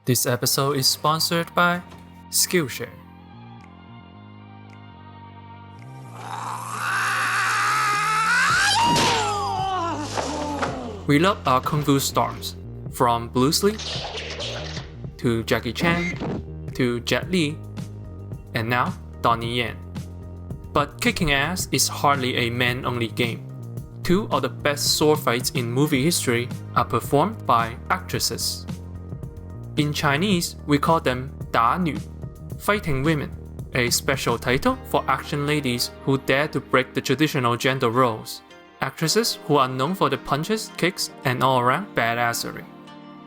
This episode is sponsored by Skillshare. We love our Kung Fu stars, from Bruce Lee, to Jackie Chan, to Jet Li, and now Donnie Yen. But kicking ass is hardly a man-only game. Two of the best sword fights in movie history are performed by actresses. In Chinese, we call them 打女, fighting women, a special title for action ladies who dare to break the traditional gender roles. Actresses who are known for the punches, kicks, and all-around badassery.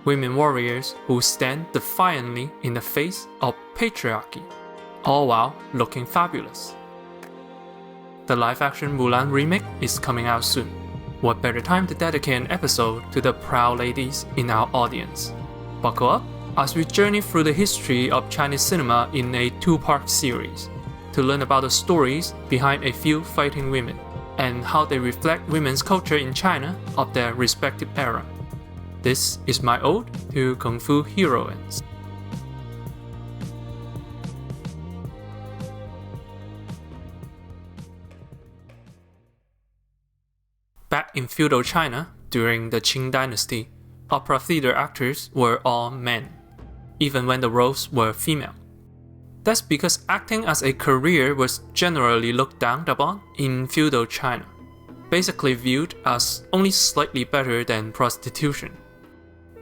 Women warriors who stand defiantly in the face of patriarchy, all while looking fabulous. The live-action Mulan remake is coming out soon. What better time to dedicate an episode to the proud ladies in our audience? Buckle up as we journey through the history of Chinese cinema in a two-part series to learn about the stories behind a few fighting women and how they reflect women's culture in China of their respective era. This is my ode to Kung Fu heroines. Back in feudal China, during the Qing dynasty, opera theater actors were all men, even when the roles were female. That's because acting as a career was generally looked down upon in feudal China, basically viewed as only slightly better than prostitution.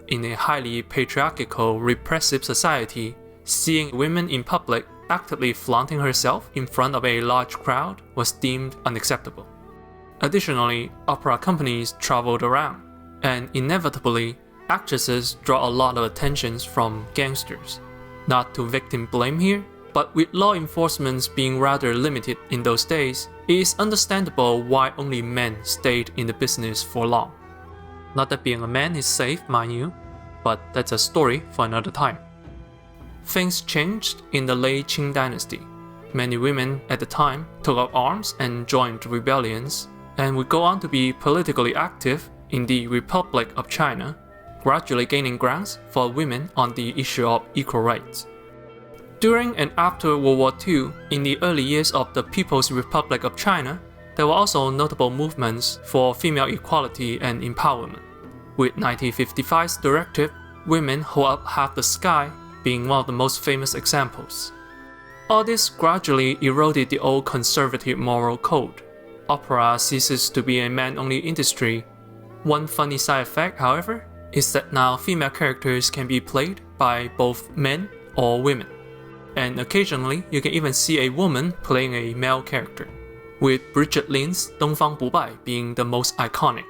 In a highly patriarchal, repressive society, seeing women in public actively flaunting herself in front of a large crowd was deemed unacceptable. Additionally, opera companies traveled around, and inevitably, actresses draw a lot of attention from gangsters. Not to victim blame here, but with law enforcement being rather limited in those days, it is understandable why only men stayed in the business for long. Not that being a man is safe, mind you, but that's a story for another time. Things changed in the late Qing dynasty. Many women at the time took up arms and joined rebellions, and would go on to be politically active in the Republic of China, gradually gaining grounds for women on the issue of equal rights. During and after World War II, in the early years of the People's Republic of China, there were also notable movements for female equality and empowerment, with 1955's directive Women Hold Up Half the Sky being one of the most famous examples. All this gradually eroded the old conservative moral code. Opera ceases to be a man-only industry. One funny side effect, however, is that now female characters can be played by both men or women. And occasionally, you can even see a woman playing a male character, with Brigitte Lin's 东方不败 being the most iconic.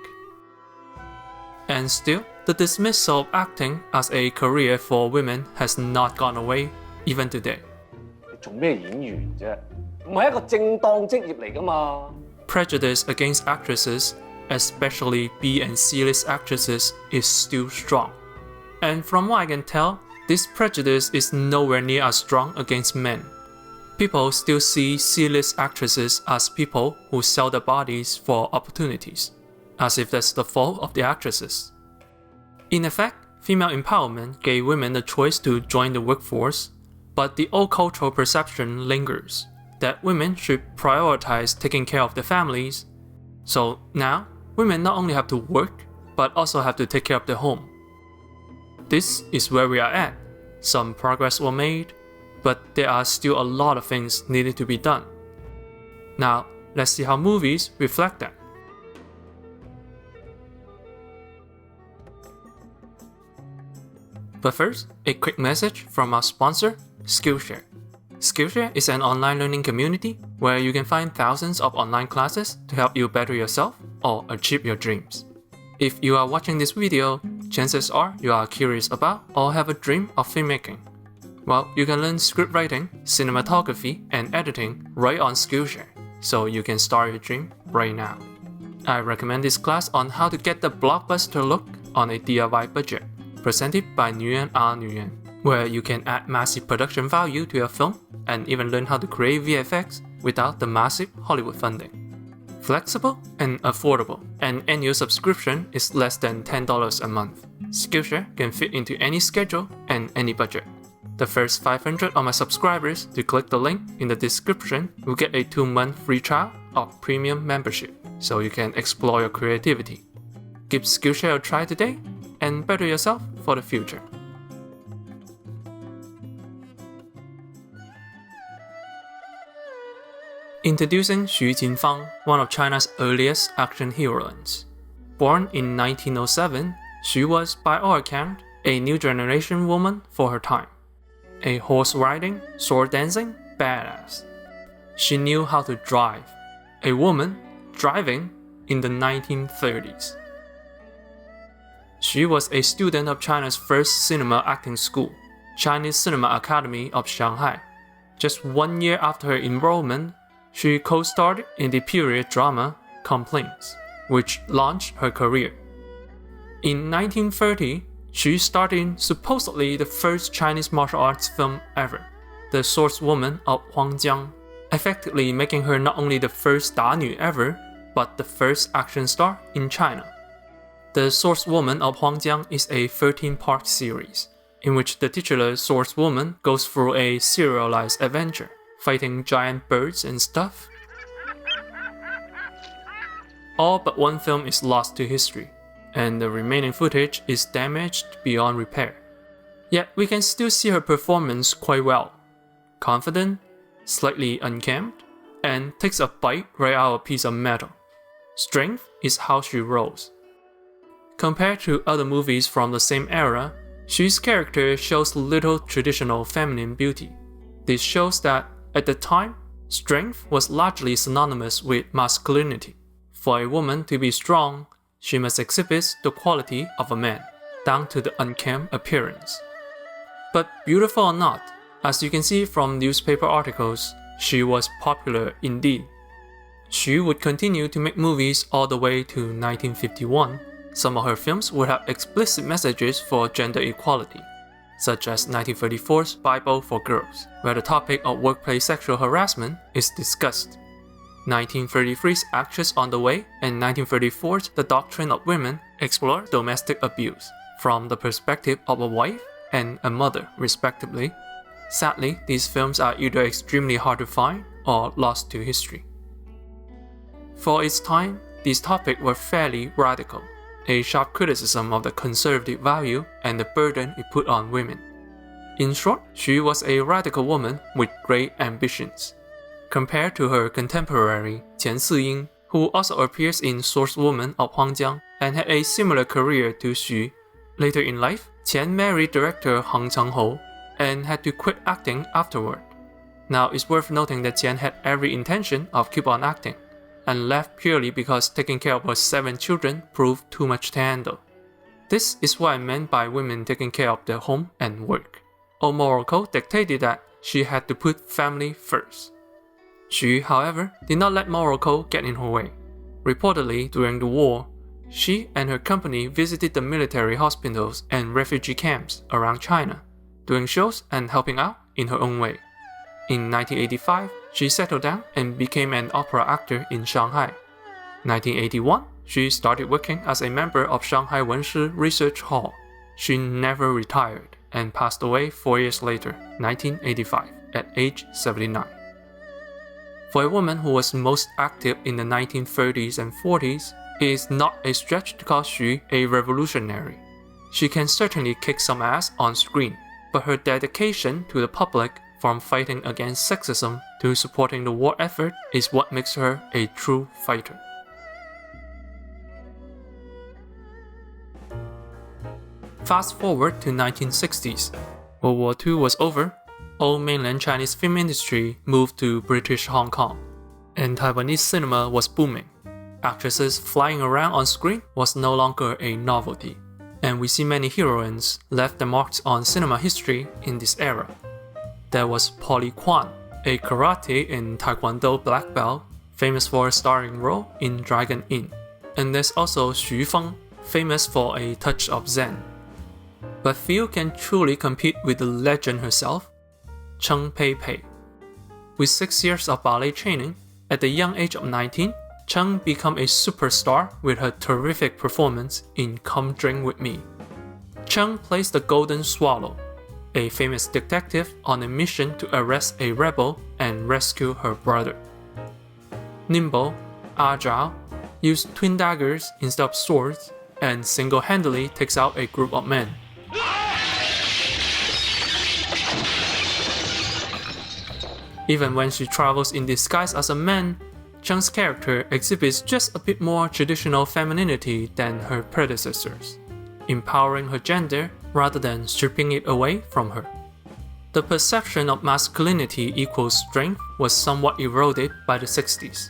And still, the dismissal of acting as a career for women has not gone away, even today. 你做咩演員啫？唔係一個正當職業嚟㗎嘛？ Prejudice against actresses, especially B and C-list actresses, is still strong. And from what I can tell, this prejudice is nowhere near as strong against men. People still see C-list actresses as people who sell their bodies for opportunities, as if that's the fault of the actresses. In effect, female empowerment gave women the choice to join the workforce, but the old cultural perception lingers that women should prioritize taking care of their families. So now, women not only have to work, but also have to take care of their home. This is where we are at. Some progress was made, but there are still a lot of things needed to be done. Now, let's see how movies reflect that. But first, a quick message from our sponsor, Skillshare. Skillshare is an online learning community where you can find thousands of online classes to help you better yourself or achieve your dreams. If you are watching this video, chances are you are curious about or have a dream of filmmaking. Well, you can learn script writing, cinematography, and editing right on Skillshare, so you can start your dream right now. I recommend this class on how to get the blockbuster look on a DIY budget, presented by Nguyen R. Nguyen, where you can add massive production value to your film and even learn how to create VFX without the massive Hollywood funding. Flexible and affordable. An annual subscription is less than $10 a month. Skillshare can fit into any schedule and any budget. The first 500 of my subscribers to click the link in the description will get a 2-month free trial of premium membership, so you can explore your creativity. Give Skillshare a try today and better yourself for the future. Introducing Xu Jinfang, one of China's earliest action heroines. Born in 1907, Xu was, by all accounts, a new generation woman for her time. A horse-riding, sword-dancing badass. She knew how to drive. A woman driving in the 1930s. Xu was a student of China's first cinema acting school, Chinese Cinema Academy of Shanghai. Just 1 year after her enrollment, she co-starred in the period drama Complaints, which launched her career. In 1930, she starred in supposedly the first Chinese martial arts film ever, The Swordswoman of Huangjiang, effectively making her not only the first danu ever, but the first action star in China. The Swordswoman of Huangjiang is a 13-part series, in which the titular swordswoman goes through a serialized adventure, fighting giant birds and stuff. All but one film is lost to history, and the remaining footage is damaged beyond repair. Yet we can still see her performance quite well. Confident, slightly unkempt, and takes a bite right out of a piece of metal. Strength is how she rolls. Compared to other movies from the same era, Xu's character shows little traditional feminine beauty. This shows that, at the time, strength was largely synonymous with masculinity. For a woman to be strong, she must exhibit the quality of a man, down to the unkempt appearance. But beautiful or not, as you can see from newspaper articles, she was popular indeed. Xu would continue to make movies all the way to 1951. Some of her films would have explicit messages for gender equality, such as 1934's Bible for Girls, where the topic of workplace sexual harassment is discussed. 1933's Actress on the Way and 1934's The Doctrine of Women explore domestic abuse from the perspective of a wife and a mother, respectively. Sadly, these films are either extremely hard to find or lost to history. For its time, these topics were fairly radical, a sharp criticism of the conservative value and the burden it put on women. In short, she was a radical woman with great ambitions. Compared to her contemporary Qian Siying, who also appears in Swordswoman of Huangjiang and had a similar career to Xu. Later in life, Qian married director Hang Changhou and had to quit acting afterward. Now it's worth noting that Qian had every intention of keep on acting, and left purely because taking care of her 7 children proved too much to handle. This is what I meant by women taking care of their home and work. Old moral code dictated that she had to put family first. Xu, however, did not let moral code get in her way. Reportedly, during the war, she and her company visited the military hospitals and refugee camps around China, doing shows and helping out in her own way. In 1985, she settled down and became an opera actor in Shanghai. 1981, she started working as a member of Shanghai Wenshi Research Hall. She never retired and passed away 4 years later, 1985, at age 79. For a woman who was most active in the 1930s and 40s, it is not a stretch to call Xu a revolutionary. She can certainly kick some ass on screen, but her dedication to the public, from fighting against sexism to supporting the war effort, is what makes her a true fighter. Fast forward to 1960s. World War II was over. Old mainland Chinese film industry moved to British Hong Kong, and Taiwanese cinema was booming. Actresses flying around on screen was no longer a novelty, and we see many heroines left their marks on cinema history in this era. There was Polly Kwan, a karate and taekwondo black belt, famous for a starring role in Dragon Inn. And there's also Xu Feng, famous for a touch of Zen. But few can truly compete with the legend herself, Cheng Pei Pei. With 6 years of ballet training, at the young age of 19, Chung became a superstar with her terrific performance in Come Drink With Me. Chung plays the Golden Swallow, a famous detective on a mission to arrest a rebel and rescue her brother. Nimble, agile, used twin daggers instead of swords, and single-handedly takes out a group of men. Even when she travels in disguise as a man, Chung's character exhibits just a bit more traditional femininity than her predecessors, empowering her gender rather than stripping it away from her. The perception of masculinity equals strength was somewhat eroded by the 60s.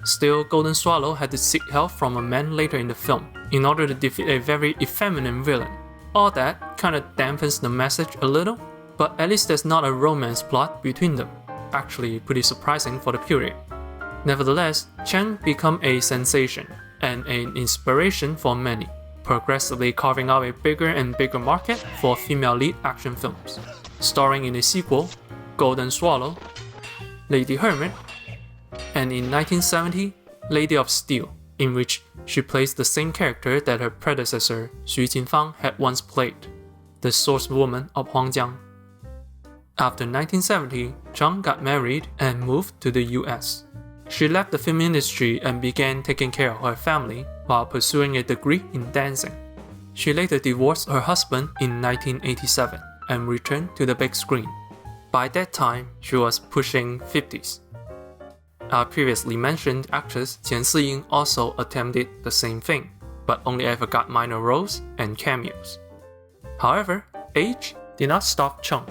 Still, Golden Swallow had to seek help from a man later in the film in order to defeat a very effeminate villain. All that kinda dampens the message a little, but at least there's not a romance plot between them. Actually pretty surprising for the period. Nevertheless, Chung became a sensation and an inspiration for many, progressively carving out a bigger and bigger market for female lead action films, starring in a sequel, Golden Swallow, Lady Hermit, and in 1970, Lady of Steel, in which she plays the same character that her predecessor Xu Jinfang had once played, the swordswoman of Huangjiang. After 1970, Chung got married and moved to the US. She left the film industry and began taking care of her family while pursuing a degree in dancing. She later divorced her husband in 1987 and returned to the big screen. By that time, she was pushing 50s. Our previously mentioned actress Qian Siying also attempted the same thing, but only ever got minor roles and cameos. However, age did not stop Chung.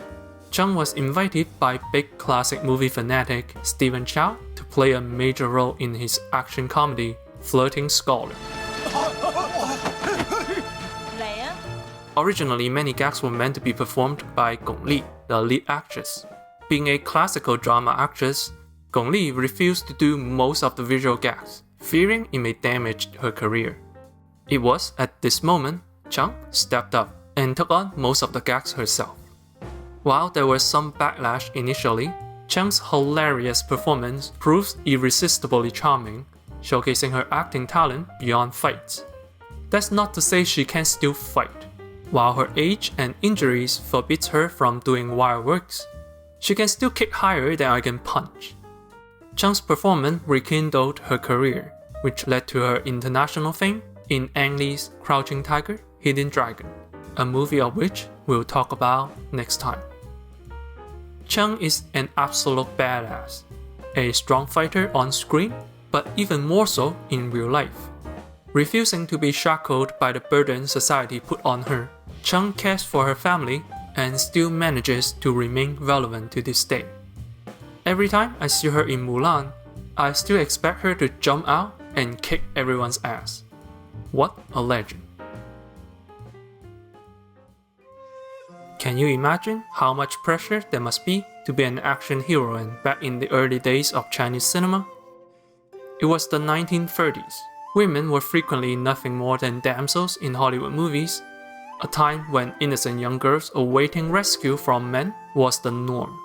Chung was invited by big classic movie fanatic Stephen Chow to play a major role in his action comedy Flirting Scholar. Originally, many gags were meant to be performed by Gong Li, the lead actress. Being a classical drama actress, Gong Li refused to do most of the visual gags, fearing it may damage her career. It was at this moment Chung stepped up and took on most of the gags herself. While there was some backlash initially, Chung's hilarious performance proves irresistibly charming, showcasing her acting talent beyond fights. That's not to say she can't still fight. While her age and injuries forbids her from doing wire works, she can still kick higher than I can punch. Chung's performance rekindled her career, which led to her international fame in Ang Lee's Crouching Tiger, Hidden Dragon, a movie of which we'll talk about next time. Chung is an absolute badass, a strong fighter on screen, but even more so in real life. Refusing to be shackled by the burden society put on her, Chung cares for her family and still manages to remain relevant to this day. Every time I see her in Mulan, I still expect her to jump out and kick everyone's ass. What a legend. Can you imagine how much pressure there must be to be an action heroine back in the early days of Chinese cinema? It was the 1930s. Women were frequently nothing more than damsels in Hollywood movies, a time when innocent young girls awaiting rescue from men was the norm.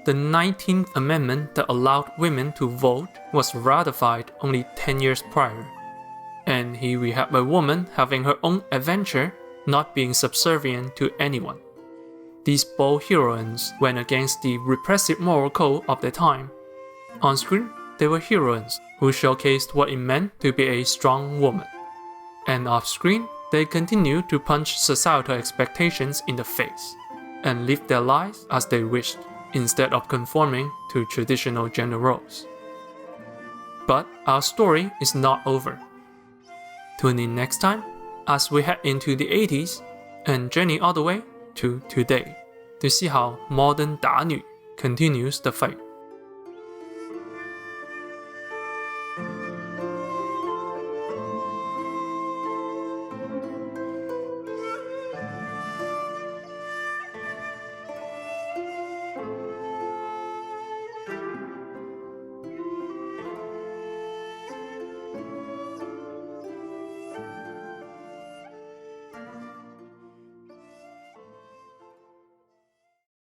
The 19th Amendment that allowed women to vote was ratified only 10 years prior. And here we have a woman having her own adventure, not being subservient to anyone. These bold heroines went against the repressive moral code of their time. On screen, they were heroines who showcased what it meant to be a strong woman. And off screen, they continued to punch societal expectations in the face and live their lives as they wished, instead of conforming to traditional gender roles. But our story is not over. Tune in next time as we head into the 80s and journey all the way to today to see how modern 打女 continues the fight.